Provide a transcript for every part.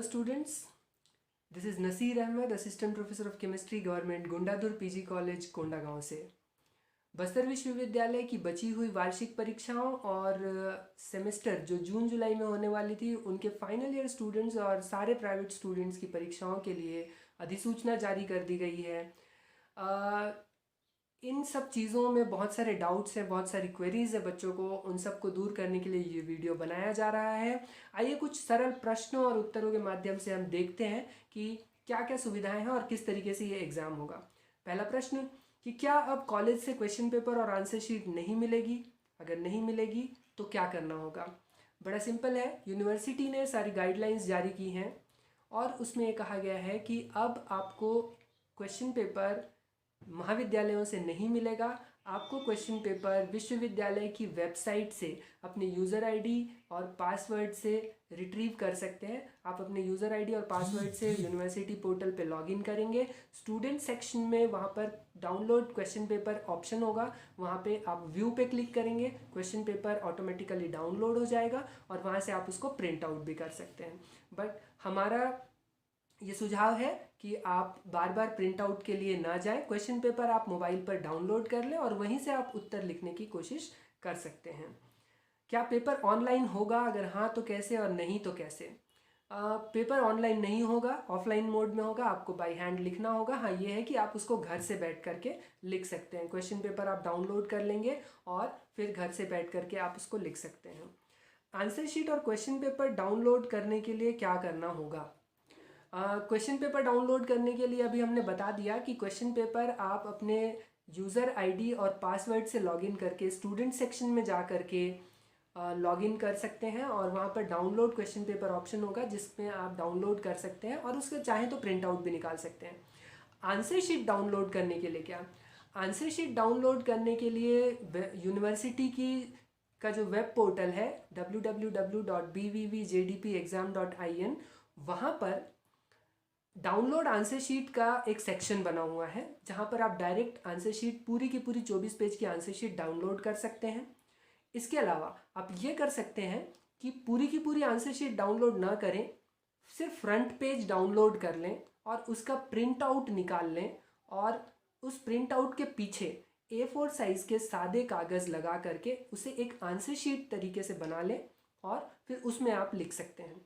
students, this is Nasir Ahmed, Assistant Professor of Chemistry, Government Gundadhur PG college Kondagaon से। बस्तर विश्वविद्यालय की बची हुई वार्षिक परीक्षाओं और सेमेस्टर जो जून जुलाई में होने वाली थी उनके फाइनल ईयर स्टूडेंट्स और सारे प्राइवेट स्टूडेंट्स की परीक्षाओं के लिए अधिसूचना जारी कर दी गई है। इन सब चीज़ों में बहुत सारे डाउट्स हैं, बहुत सारी क्वेरीज है बच्चों को, उन सब को दूर करने के लिए ये वीडियो बनाया जा रहा है। आइए कुछ सरल प्रश्नों और उत्तरों के माध्यम से हम देखते हैं कि क्या क्या सुविधाएं हैं और किस तरीके से ये एग्ज़ाम होगा। पहला प्रश्न कि क्या अब कॉलेज से क्वेश्चन पेपर और आंसर शीट नहीं मिलेगी? अगर नहीं मिलेगी तो क्या करना होगा? बड़ा सिंपल है, यूनिवर्सिटी ने सारी गाइडलाइंस जारी की हैं और उसमें ये कहा गया है कि अब आपको क्वेश्चन पेपर महाविद्यालयों से नहीं मिलेगा। आपको क्वेश्चन पेपर विश्वविद्यालय की वेबसाइट से अपने यूज़र आईडी और पासवर्ड से रिट्रीव कर सकते हैं। आप अपने यूज़र आईडी और पासवर्ड से यूनिवर्सिटी पोर्टल पे लॉगिन करेंगे। स्टूडेंट सेक्शन में वहाँ पर डाउनलोड क्वेश्चन पेपर ऑप्शन होगा, वहाँ पे आप व्यू पे क्लिक करेंगे, क्वेश्चन पेपर ऑटोमेटिकली डाउनलोड हो जाएगा और वहाँ से आप उसको प्रिंट आउट भी कर सकते हैं। बट हमारा ये सुझाव है कि आप बार बार प्रिंट आउट के लिए ना जाएं। क्वेश्चन पेपर आप मोबाइल पर डाउनलोड कर लें और वहीं से आप उत्तर लिखने की कोशिश कर सकते हैं। क्या पेपर ऑनलाइन होगा? अगर हाँ तो कैसे और नहीं तो कैसे? पेपर ऑनलाइन नहीं होगा, ऑफलाइन मोड में होगा। आपको बाय हैंड लिखना होगा। हाँ, ये है कि आप उसको घर से बैठ करके लिख सकते हैं। क्वेश्चन पेपर आप डाउनलोड कर लेंगे और फिर घर से बैठ करके आप उसको लिख सकते हैं। आंसर शीट और क्वेश्चन पेपर डाउनलोड करने के लिए क्या करना होगा? क्वेश्चन पेपर डाउनलोड करने के लिए अभी हमने बता दिया कि क्वेश्चन पेपर आप अपने यूज़र आईडी और पासवर्ड से लॉगिन करके स्टूडेंट सेक्शन में जा करके लॉगिन कर सकते हैं और वहाँ पर डाउनलोड क्वेश्चन पेपर ऑप्शन होगा जिसमें आप डाउनलोड कर सकते हैं और उसके चाहें तो प्रिंट आउट भी निकाल सकते हैं। आंसर शीट डाउनलोड करने के लिए क्या? आंसर शीट डाउनलोड करने के लिए यूनिवर्सिटी की का जो वेब पोर्टल है www.bvvjdpexam.in, वहाँ पर डाउनलोड आंसर शीट का एक सेक्शन बना हुआ है जहां पर आप डायरेक्ट आंसर शीट पूरी की पूरी 24 पेज की आंसर शीट डाउनलोड कर सकते हैं। इसके अलावा आप ये कर सकते हैं कि पूरी की पूरी आंसर शीट डाउनलोड ना करें, सिर्फ फ्रंट पेज डाउनलोड कर लें और उसका प्रिंट आउट निकाल लें और उस प्रिंट आउट के पीछे A4 साइज के सादे कागज़ लगा करके उसे एक आंसर शीट तरीके से बना लें और फिर उसमें आप लिख सकते हैं।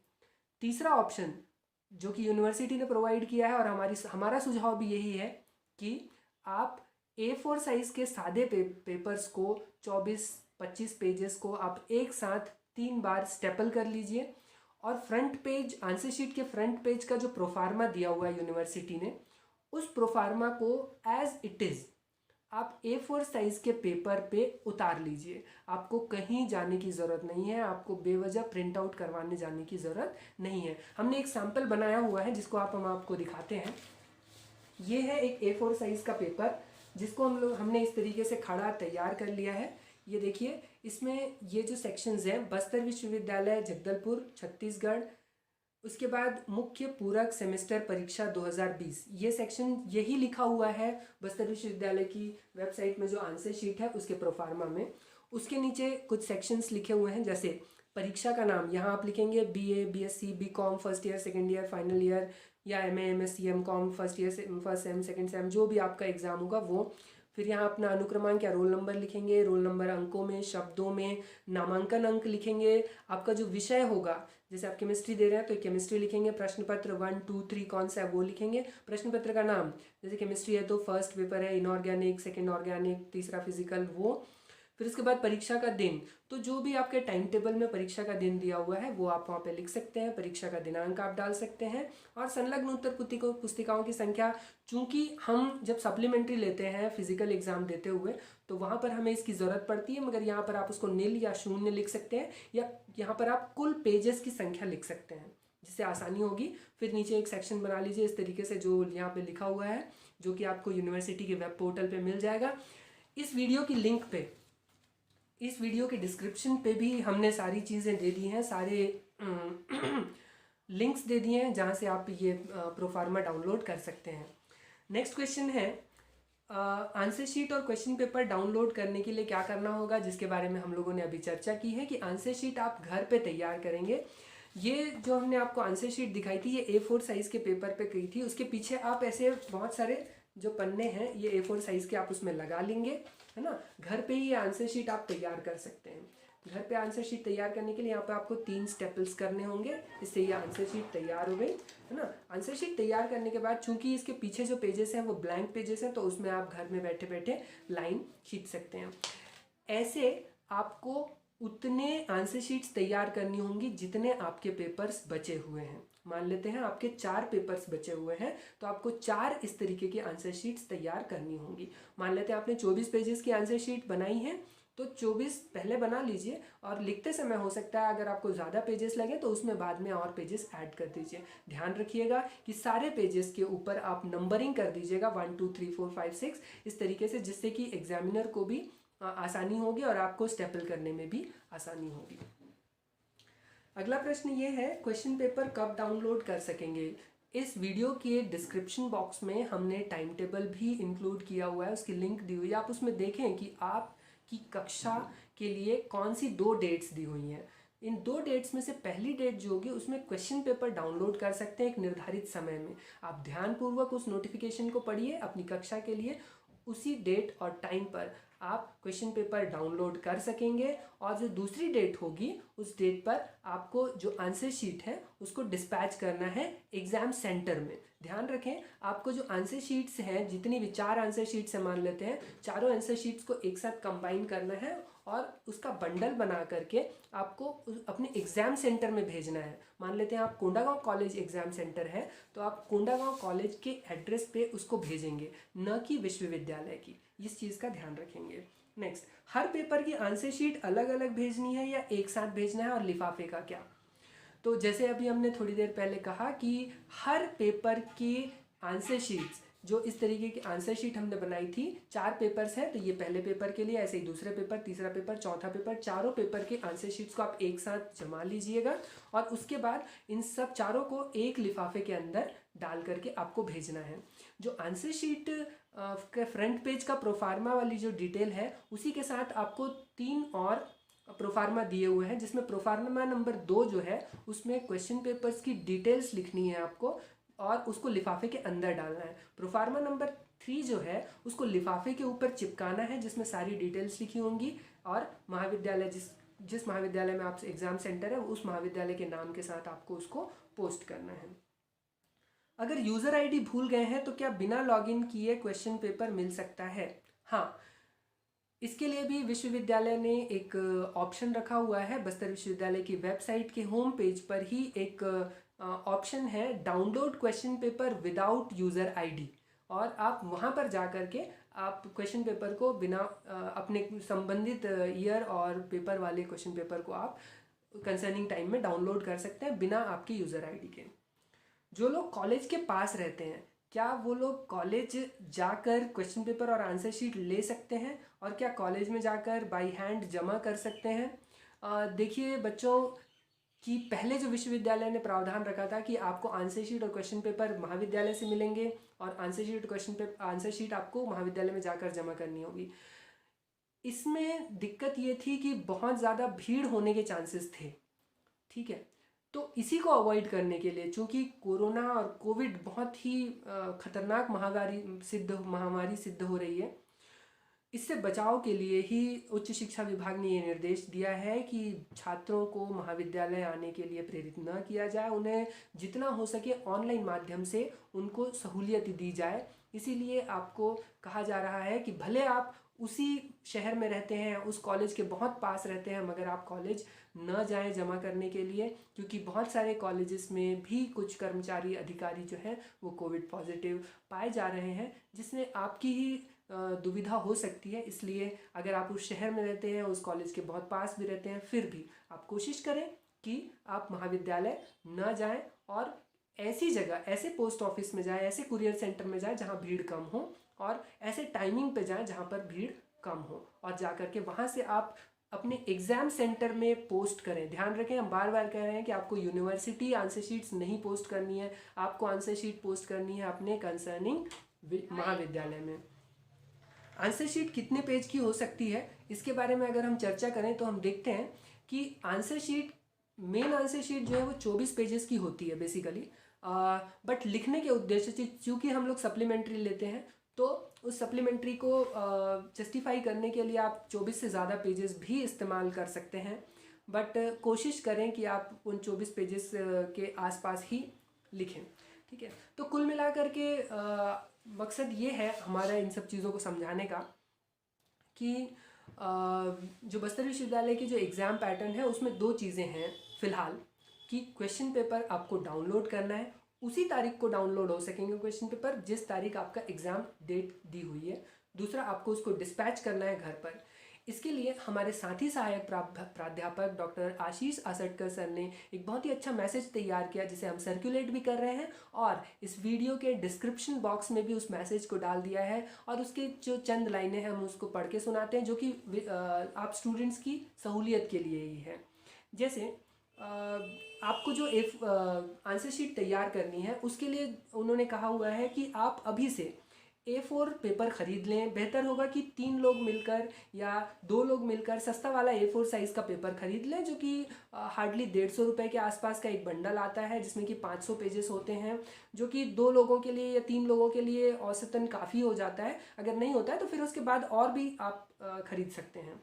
तीसरा ऑप्शन जो कि यूनिवर्सिटी ने प्रोवाइड किया है और हमारा सुझाव भी यही है कि आप A4 साइज के सादे पेपर्स को 24-25 पेजेस को आप एक साथ 3 बार स्टेपल कर लीजिए और फ्रंट पेज आंसर शीट के फ्रंट पेज का जो प्रोफार्मा दिया हुआ है यूनिवर्सिटी ने, उस प्रोफार्मा को एज इट इज़ आप A4 साइज के पेपर पे उतार लीजिए। आपको कहीं जाने की ज़रूरत नहीं है, आपको बेवजह प्रिंट आउट करवाने जाने की ज़रूरत नहीं है। हमने एक सैम्पल बनाया हुआ है जिसको हम आपको दिखाते हैं। ये है एक A4 साइज का पेपर जिसको हमने इस तरीके से खड़ा तैयार कर लिया है। ये देखिए, इसमें ये जो सेक्शंस हैं, बस्तर विश्वविद्यालय जगदलपुर छत्तीसगढ़, उसके बाद मुख्य पूरक सेमेस्टर परीक्षा 2020, ये सेक्शन यही लिखा हुआ है बस्तर विश्वविद्यालय की वेबसाइट में जो आंसर शीट है उसके प्रोफार्मा में। उसके नीचे कुछ सेक्शंस लिखे हुए हैं, जैसे परीक्षा का नाम यहाँ आप लिखेंगे BA, BSc, BCom first year, second year, final year या MA, MSc, MCom first year, first sem, second same, जो भी आपका एग्ज़ाम होगा वो। फिर यहाँ अपना अनुक्रमांक या रोल नंबर लिखेंगे, रोल नंबर अंकों में, शब्दों में, नामांकन अंक लिखेंगे। आपका जो विषय होगा, जैसे आप केमिस्ट्री दे रहे हैं तो केमिस्ट्री लिखेंगे, प्रश्न पत्र 1, 2, 3 कौन सा है वो लिखेंगे। प्रश्न पत्र का नाम, जैसे केमिस्ट्री है तो फर्स्ट पेपर है इनऑर्गेनिक, सेकेंड ऑर्गेनिक, तीसरा फिजिकल, वो। फिर उसके बाद परीक्षा का दिन, तो जो भी आपके टाइम टेबल में परीक्षा का दिन दिया हुआ है वो आप वहाँ पे लिख सकते हैं। परीक्षा का दिनांक आप डाल सकते हैं और संलग्न उत्तर पुस्तिकाओं की संख्या। चूंकि हम जब सप्लीमेंट्री लेते हैं फिजिकल एग्जाम देते हुए तो वहाँ पर हमें इसकी ज़रूरत पड़ती है, मगर यहाँ पर आप उसको निल या शून्य लिख सकते हैं या यहाँ पर आप कुल पेजेस की संख्या लिख सकते हैं जिससे आसानी होगी। फिर नीचे एक सेक्शन बना लीजिए इस तरीके से जो यहाँ पे लिखा हुआ है, जो कि आपको यूनिवर्सिटी के वेब पोर्टल पे मिल जाएगा। इस वीडियो की लिंक पे, इस वीडियो के डिस्क्रिप्शन पे भी हमने सारी चीज़ें दे दी हैं, सारे लिंक्स दे दिए हैं जहाँ से आप ये प्रोफार्मा डाउनलोड कर सकते हैं। नेक्स्ट क्वेश्चन है, आंसर शीट और क्वेश्चन पेपर डाउनलोड करने के लिए क्या करना होगा, जिसके बारे में हम लोगों ने अभी चर्चा की है कि आंसर शीट आप घर पे तैयार करेंगे। ये जो हमने आपको आंसर शीट दिखाई थी ये A4 साइज़ के पेपर पे की थी। उसके पीछे आप ऐसे बहुत सारे जो पन्ने हैं ये A4 साइज़ के आप उसमें लगा लेंगे, है ना। घर पे ही ये आंसर शीट आप तैयार कर सकते हैं। घर पे आंसर शीट तैयार करने के लिए यहाँ पे आपको 3 स्टेपल्स करने होंगे, इससे ये आंसर शीट तैयार हो गई, है ना। आंसर शीट तैयार करने के बाद चूंकि इसके पीछे जो पेजेस हैं वो ब्लैंक पेजेस हैं, तो उसमें आप घर में बैठे बैठे लाइन खींच सकते हैं। ऐसे आपको उतने आंसर शीट्स तैयार करनी होंगी जितने आपके पेपर्स बचे हुए हैं। मान लेते हैं आपके 4 पेपर्स बचे हुए हैं, तो आपको 4 इस तरीके की आंसर शीट्स तैयार करनी होंगी। मान लेते हैं आपने 24 पेजेस की आंसर शीट बनाई है, तो 24 पहले बना लीजिए और लिखते समय हो सकता है अगर आपको ज़्यादा पेजेस लगे तो उसमें बाद में और पेजेस ऐड कर दीजिए। ध्यान रखिएगा कि सारे पेजेस के ऊपर आप नंबरिंग कर दीजिएगा 1 2 3 4 5 6 इस तरीके से, जिससे कि एग्जामिनर को भी आसानी होगी और आपको स्टेपल करने में भी आसानी होगी। अगला प्रश्न ये है, क्वेश्चन पेपर कब डाउनलोड कर सकेंगे। इस वीडियो के डिस्क्रिप्शन बॉक्स में हमने टाइम टेबल भी इंक्लूड किया हुआ है, उसकी लिंक दी हुई है। आप उसमें देखें कि आपकी कक्षा के लिए कौन सी 2 डेट्स दी हुई हैं। इन 2 डेट्स में से पहली डेट जो होगी उसमें क्वेश्चन पेपर डाउनलोड कर सकते हैं एक निर्धारित समय में। आप ध्यानपूर्वक उस नोटिफिकेशन को पढ़िए अपनी कक्षा के लिए, उसी डेट और टाइम पर आप क्वेश्चन पेपर डाउनलोड कर सकेंगे। और जो दूसरी डेट होगी उस डेट पर आपको जो आंसर शीट है उसको डिस्पैच करना है एग्ज़ाम सेंटर में। ध्यान रखें, आपको जो आंसर शीट्स हैं, जितनी भी 4 आंसर शीट्स से मान लेते हैं, चारों आंसर शीट्स को एक साथ कंबाइन करना है और उसका बंडल बना करके आपको अपने एग्ज़ाम सेंटर में भेजना है। मान लेते हैं आप कोंडागांव कॉलेज एग्ज़ाम सेंटर है, तो आप कोंडागांव कॉलेज के एड्रेस पे उसको भेजेंगे, न कि विश्वविद्यालय की। इस चीज़ का ध्यान रखेंगे। नेक्स्ट, हर पेपर की आंसर शीट अलग अलग भेजनी है या एक साथ भेजना है, और लिफाफे का क्या। तो जैसे अभी हमने थोड़ी देर पहले कहा कि हर पेपर की आंसर शीट्स, जो इस तरीके की आंसर शीट हमने बनाई थी, 4 पेपर्स हैं, तो ये पहले पेपर के लिए, ऐसे ही दूसरे पेपर, तीसरा पेपर, चौथा पेपर, चारों पेपर के आंसर शीट्स को आप एक साथ जमा लीजिएगा और उसके बाद इन सब चारों को एक लिफाफे के अंदर डाल करके आपको भेजना है। जो आंसर शीट के फ्रंट पेज का प्रोफार्मा वाली जो डिटेल है, उसी के साथ आपको 3 और प्रोफार्मा दिए हुए हैं, जिसमें प्रोफार्मा नंबर 2 जो है उसमें क्वेश्चन पेपर्स की डिटेल्स लिखनी है आपको और उसको लिफाफे के अंदर डालना है। प्रोफार्मा नंबर 3 जो है उसको लिफाफे के ऊपर चिपकाना है, जिसमें सारी डिटेल्स लिखी होंगी और महाविद्यालय जिस महाविद्यालय में आपसे एग्ज़ाम सेंटर है उस महाविद्यालय के नाम के साथ आपको उसको पोस्ट करना है। अगर यूज़र आईडी भूल गए हैं तो क्या बिना लॉगिन किए क्वेश्चन पेपर मिल सकता है। हाँ, इसके लिए भी विश्वविद्यालय ने एक ऑप्शन रखा हुआ है। बस्तर विश्वविद्यालय की वेबसाइट के होम पेज पर ही एक ऑप्शन है, download question paper without user ID, और आप वहाँ पर जा कर के आप क्वेश्चन पेपर को बिना अपने संबंधित ईयर और पेपर वाले क्वेश्चन पेपर को आप कंसर्निंग टाइम में डाउनलोड कर सकते हैं बिना आपकी यूज़र आईडी के। जो लोग कॉलेज के पास रहते हैं, क्या वो लोग कॉलेज जाकर क्वेश्चन पेपर और आंसर शीट ले सकते हैं, और क्या कॉलेज में जाकर बाई हैंड जमा कर सकते हैं। देखिए बच्चों, कि पहले जो विश्वविद्यालय ने प्रावधान रखा था कि आपको आंसर शीट और क्वेश्चन पेपर महाविद्यालय से मिलेंगे और आंसर शीट आपको महाविद्यालय में जाकर जमा करनी होगी। इसमें दिक्कत ये थी कि बहुत ज़्यादा भीड़ होने के चांसेस थे, ठीक है। तो इसी को अवॉइड करने के लिए, चूँकि कोरोना और कोविड बहुत ही खतरनाक महामारी सिद्ध हो रही है, इससे बचाव के लिए ही उच्च शिक्षा विभाग ने ये निर्देश दिया है कि छात्रों को महाविद्यालय आने के लिए प्रेरित न किया जाए, उन्हें जितना हो सके ऑनलाइन माध्यम से उनको सहूलियत दी जाए। इसीलिए आपको कहा जा रहा है कि भले आप उसी शहर में रहते हैं, उस कॉलेज के बहुत पास रहते हैं, मगर आप कॉलेज न जाएं जमा करने के लिए, क्योंकि बहुत सारे कॉलेजेस में भी कुछ कर्मचारी अधिकारी जो हैं वो कोविड पॉजिटिव पाए जा रहे हैं, जिसमें आपकी ही दुविधा हो सकती है। इसलिए अगर आप उस शहर में रहते हैं, उस कॉलेज के बहुत पास भी रहते हैं, फिर भी आप कोशिश करें कि आप महाविद्यालय न जाएं और ऐसी जगह, ऐसे पोस्ट ऑफिस में जाएं, ऐसे कुरियर सेंटर में जाएं जहां भीड़ कम हो, और ऐसे टाइमिंग पे जाएं जहां पर भीड़ कम हो, और जा करके वहां से आप अपने एग्ज़ाम सेंटर में पोस्ट करें। ध्यान रखें, हम बार बार कह रहे हैं कि आपको यूनिवर्सिटी आंसर शीट्स नहीं पोस्ट करनी है, आपको आंसर शीट पोस्ट करनी है अपने कंसर्निंग महाविद्यालय में। आंसर शीट कितने पेज की हो सकती है, इसके बारे में अगर हम चर्चा करें तो हम देखते हैं कि answer sheet main answer sheet जो है वो 24 पेजेस की होती है बेसिकली, बट लिखने के उद्देश्य से चूँकि हम लोग सप्लीमेंट्री लेते हैं तो उस सप्लीमेंट्री को जस्टिफाई करने के लिए आप 24 से ज़्यादा पेजेस भी इस्तेमाल कर सकते हैं, बट कोशिश करें कि आप उन 24 पेजेस के आसपास ही लिखें। ठीक है, तो कुल मिलाकर के मकसद ये है हमारा इन सब चीज़ों को समझाने का कि जो बस्तर विश्वविद्यालय के जो एग्ज़ाम पैटर्न है उसमें दो चीज़ें हैं फ़िलहाल, कि क्वेश्चन पेपर आपको डाउनलोड करना है, उसी तारीख को डाउनलोड हो सकेंगे क्वेश्चन पेपर जिस तारीख आपका एग्ज़ाम डेट दी हुई है। दूसरा, आपको उसको डिस्पैच करना है घर पर। इसके लिए हमारे साथी सहायक प्राध्यापक डॉक्टर आशीष आसटकर सर ने एक बहुत ही अच्छा मैसेज तैयार किया जिसे हम सर्कुलेट भी कर रहे हैं और इस वीडियो के डिस्क्रिप्शन बॉक्स में भी उस मैसेज को डाल दिया है, और उसके जो चंद लाइनें हैं हम उसको पढ़ के सुनाते हैं जो कि आप स्टूडेंट्स की सहूलियत के लिए ही है। जैसे आपको जो आंसर शीट तैयार करनी है उसके लिए उन्होंने कहा हुआ है कि आप अभी से A4 पेपर ख़रीद लें। बेहतर होगा कि 3 लोग मिलकर या 2 लोग मिलकर सस्ता वाला A4 साइज़ का पेपर ख़रीद लें, जो कि हार्डली 150 रुपये के आसपास का एक बंडल आता है जिसमें कि 500 पेजेस होते हैं, जो कि 2 लोगों के लिए या 3 लोगों के लिए औसतन काफ़ी हो जाता है। अगर नहीं होता है तो फिर उसके बाद और भी आप ख़रीद सकते हैं।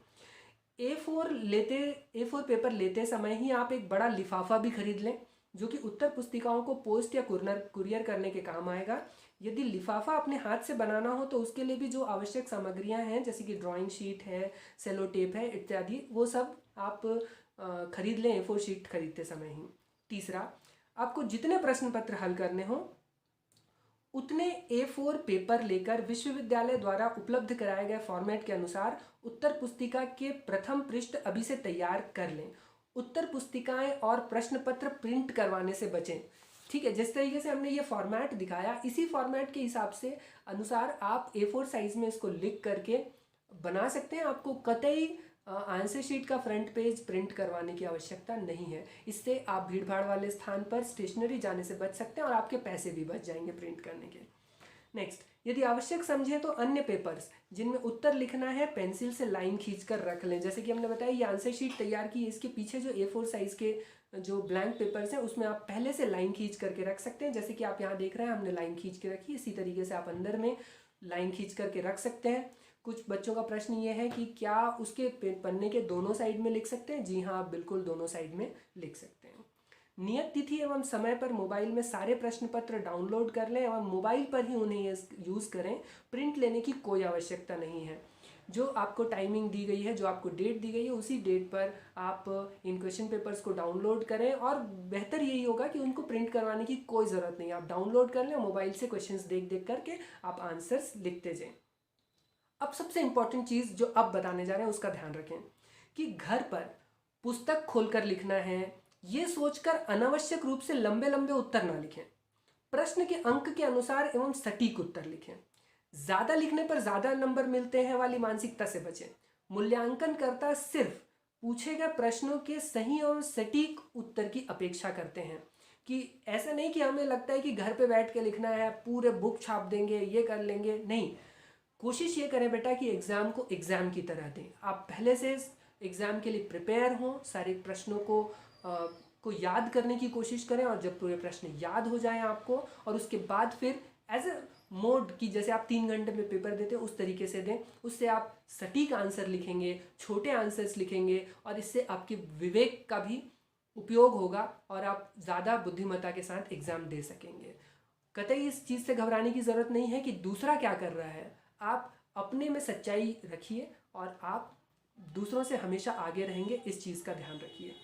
A4 पेपर लेते समय ही आप एक बड़ा लिफाफा भी खरीद लें जो कि उत्तर पुस्तिकाओं को पोस्ट या कुरियर करने के काम आएगा। यदि लिफाफा अपने हाथ से बनाना हो तो उसके लिए भी जो आवश्यक सामग्रियां हैं जैसे कि ड्राइंग शीट है, सेलो टेप है इत्यादि, वो सब आप खरीद लें A4 शीट खरीदते समय ही। तीसरा, आपको जितने प्रश्न पत्र हल करने हो उतने A4 पेपर लेकर विश्वविद्यालय द्वारा उपलब्ध कराए गए फॉर्मेट के अनुसार उत्तर पुस्तिका के प्रथम पृष्ठ अभी से तैयार कर लें। उत्तर पुस्तिकाएं और प्रश्न पत्र प्रिंट करवाने से बचें। ठीक है, जिस तरीके से हमने ये फॉर्मेट दिखाया इसी फॉर्मेट के हिसाब से अनुसार आप A4 साइज में इसको लिख करके बना सकते हैं। आपको कतई आंसर शीट का फ्रंट पेज प्रिंट करवाने की आवश्यकता नहीं है। इससे आप भीड़ भाड़ वाले स्थान पर स्टेशनरी जाने से बच सकते हैं और आपके पैसे भी बच जाएंगे प्रिंट करने के। नेक्स्ट, यदि आवश्यक समझे तो अन्य पेपर्स जिनमें उत्तर लिखना है पेंसिल से लाइन खींचकर रख लें। जैसे कि हमने बताया ये आंसर शीट तैयार की, इसके पीछे जो A4 साइज के जो ब्लैंक पेपर्स हैं उसमें आप पहले से लाइन खींच करके रख सकते हैं। जैसे कि आप यहाँ देख रहे हैं हमने लाइन खींच के रखी, इसी तरीके से आप अंदर में लाइन खींच करके रख सकते हैं। कुछ बच्चों का प्रश्न ये है कि क्या उसके पन्ने के दोनों साइड में लिख सकते हैं? जी हाँ, आप बिल्कुल दोनों साइड में लिख सकते हैं। नियत तिथि एवं समय पर मोबाइल में सारे प्रश्न पत्र डाउनलोड कर लें एवं मोबाइल पर ही उन्हें यूज़ करें। प्रिंट लेने की कोई आवश्यकता नहीं है। जो आपको टाइमिंग दी गई है, जो आपको डेट दी गई है, उसी डेट पर आप इन क्वेश्चन पेपर्स को डाउनलोड करें, और बेहतर यही होगा कि उनको प्रिंट करवाने की कोई ज़रूरत नहीं है। आप डाउनलोड कर लें, मोबाइल से क्वेश्चंस देख देख करके आप आंसर्स लिखते जाएं। अब सबसे इंपॉर्टेंट चीज़ जो अब बताने जा रहे हैं उसका ध्यान रखें कि घर पर पुस्तक खोलकर लिखना है, ये सोचकर अनावश्यक रूप से लंबे लंबे उत्तर ना लिखें। प्रश्न के अंक के अनुसार एवं सटीक उत्तर लिखें। ज़्यादा लिखने पर ज़्यादा नंबर मिलते हैं वाली मानसिकता से बचें। मूल्यांकन करता सिर्फ पूछे गए प्रश्नों के सही और सटीक उत्तर की अपेक्षा करते हैं। कि ऐसा नहीं कि हमें लगता है कि घर पे बैठ के लिखना है, पूरे बुक छाप देंगे, ये कर लेंगे, नहीं। कोशिश ये करें बेटा कि एग्ज़ाम को एग्ज़ाम की तरह दें। आप पहले से एग्ज़ाम के लिए प्रिपेयर हों, सारे प्रश्नों को याद करने की कोशिश करें, और जब पूरे प्रश्न याद हो जाएं आपको, और उसके बाद फिर एज ए मोड की जैसे आप 3 घंटे में पेपर देते हैं उस तरीके से दें। उससे आप सटीक आंसर लिखेंगे, छोटे आंसर्स लिखेंगे, और इससे आपके विवेक का भी उपयोग होगा और आप ज़्यादा बुद्धिमत्ता के साथ एग्ज़ाम दे सकेंगे। कतई इस चीज़ से घबराने की ज़रूरत नहीं है कि दूसरा क्या कर रहा है। आप अपने में सच्चाई रखिए और आप दूसरों से हमेशा आगे रहेंगे, इस चीज़ का ध्यान रखिए।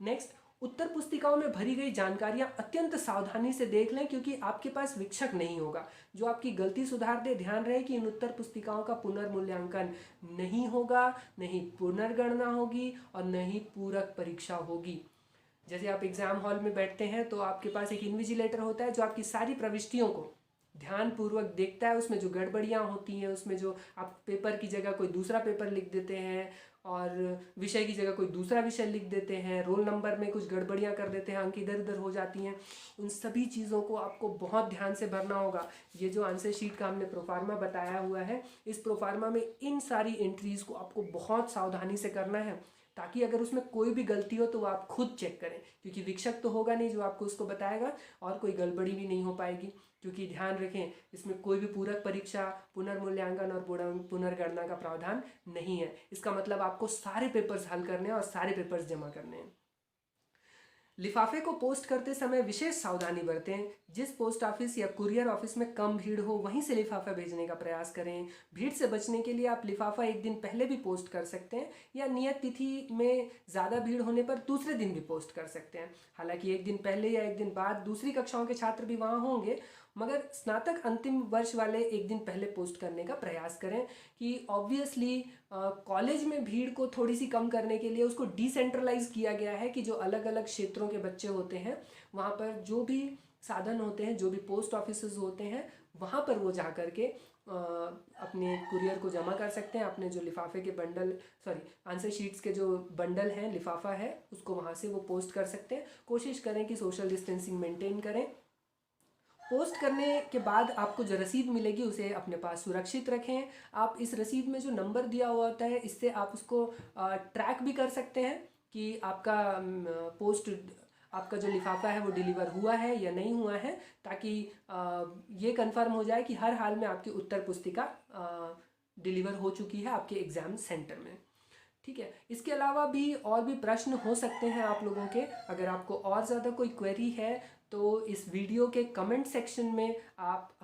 नेक्स्ट, उत्तर पुस्तिकाओं में भरी गई जानकारियां अत्यंत सावधानी से देख लें क्योंकि आपके पास विक्षक नहीं होगा जो आपकी गलती सुधार दे। ध्यान रहे कि इन उत्तर पुस्तिकाओं का पुनर्मूल्यांकन नहीं होगा, नहीं पुनर्गणना होगी और नहीं पूरक परीक्षा होगी। जैसे आप एग्ज़ाम हॉल में बैठते हैं तो आपके पास एक इन्विजिलेटर होता है जो आपकी सारी प्रविष्टियों को ध्यानपूर्वक देखता है। उसमें जो गड़बड़ियाँ होती हैं, उसमें जो आप पेपर की जगह कोई दूसरा पेपर लिख देते हैं और विषय की जगह कोई दूसरा विषय लिख देते हैं, रोल नंबर में कुछ गड़बड़ियाँ कर देते हैं, अंक इधर उधर हो जाती हैं, उन सभी चीज़ों को आपको बहुत ध्यान से भरना होगा। ये जो आंसर शीट का हमने प्रोफार्मा बताया हुआ है, इस प्रोफार्मा में इन सारी एंट्रीज़ को आपको बहुत सावधानी से करना है। ताकि अगर उसमें कोई भी गलती हो तो वो आप खुद चेक करें, क्योंकि शिक्षक तो होगा नहीं जो आपको उसको बताएगा और कोई गड़बड़ी भी नहीं हो पाएगी। क्योंकि ध्यान रखें, इसमें कोई भी पूरक परीक्षा, पुनर्मूल्यांकन और पुनर्गणना का प्रावधान नहीं है। इसका मतलब आपको सारे पेपर्स हल करने हैं और सारे पेपर्स जमा करने हैं। लिफाफे को पोस्ट करते समय विशेष सावधानी बरतें। जिस पोस्ट ऑफिस या कुरियर ऑफिस में कम भीड़ हो वहीं से लिफाफा भेजने का प्रयास करें। भीड़ से बचने के लिए आप लिफाफा एक दिन पहले भी पोस्ट कर सकते हैं या नियत तिथि में ज़्यादा भीड़ होने पर दूसरे दिन भी पोस्ट कर सकते हैं। हालांकि एक दिन पहले या एक दिन बाद दूसरी कक्षाओं के छात्र भी वहाँ होंगे, मगर स्नातक अंतिम वर्ष वाले एक दिन पहले पोस्ट करने का प्रयास करें कि ऑब्वियसली कॉलेज में भीड़ को थोड़ी सी कम करने के लिए उसको डिसेंट्रलाइज किया गया है कि जो अलग अलग क्षेत्रों के बच्चे होते हैं वहाँ पर जो भी साधन होते हैं, जो भी पोस्ट ऑफिसेज होते हैं, वहाँ पर वो जा कर के अपने कुरियर को जमा कर सकते हैं। अपने जो लिफाफे के बंडल, आंसर शीट्स के जो बंडल हैं, लिफाफा है, उसको वहाँ से वो पोस्ट कर सकते हैं। कोशिश करें कि सोशल डिस्टेंसिंग मेंटेन करें। पोस्ट करने के बाद आपको जो रसीद मिलेगी उसे अपने पास सुरक्षित रखें। आप इस रसीद में जो नंबर दिया हुआ होता है, इससे आप उसको ट्रैक भी कर सकते हैं कि आपका जो लिफाफा है वो डिलीवर हुआ है या नहीं हुआ है, ताकि ये कंफर्म हो जाए कि हर हाल में आपकी उत्तर पुस्तिका डिलीवर हो चुकी है आपके एग्ज़ाम सेंटर में। ठीक है, इसके अलावा भी और भी प्रश्न हो सकते हैं आप लोगों के। अगर आपको और ज़्यादा कोई क्वेरी है तो इस वीडियो के कमेंट सेक्शन में आप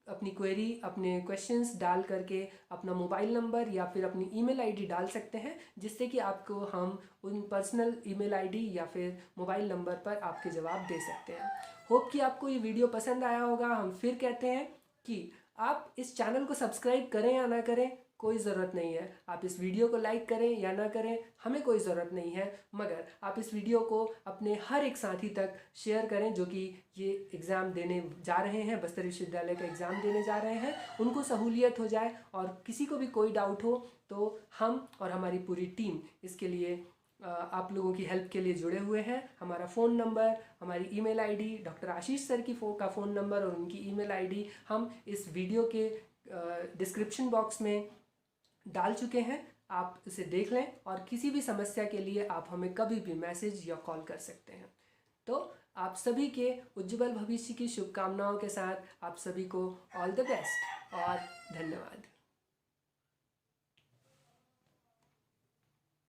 अपनी क्वेरी, अपने क्वेश्चंस डाल करके अपना मोबाइल नंबर या फिर अपनी ईमेल आईडी डाल सकते हैं, जिससे कि आपको हम उन पर्सनल ईमेल आईडी या फिर मोबाइल नंबर पर आपके जवाब दे सकते हैं। होप कि आपको ये वीडियो पसंद आया होगा। हम फिर कहते हैं कि आप इस चैनल को सब्सक्राइब करें या ना करें, कोई ज़रूरत नहीं है। आप इस वीडियो को लाइक करें या ना करें, हमें कोई ज़रूरत नहीं है, मगर आप इस वीडियो को अपने हर एक साथी तक शेयर करें जो कि ये एग्ज़ाम देने जा रहे हैं, बस्तर विश्वविद्यालय का एग्ज़ाम देने जा रहे हैं। उनको सहूलियत हो जाए और किसी को भी कोई डाउट हो तो हम और हमारी पूरी टीम इसके लिए आप लोगों की हेल्प के लिए जुड़े हुए हैं। हमारा फ़ोन नंबर, हमारी ईमेल आईडी, डॉक्टर आशीष सर का फ़ोन नंबर और उनकी ईमेल आईडी हम इस वीडियो के डिस्क्रिप्शन बॉक्स में डाल चुके हैं। आप इसे देख लें और किसी भी समस्या के लिए आप हमें कभी भी मैसेज या कॉल कर सकते हैं। तो आप सभी के उज्जवल भविष्य की शुभकामनाओं के साथ आप सभी को ऑल द बेस्ट और धन्यवाद।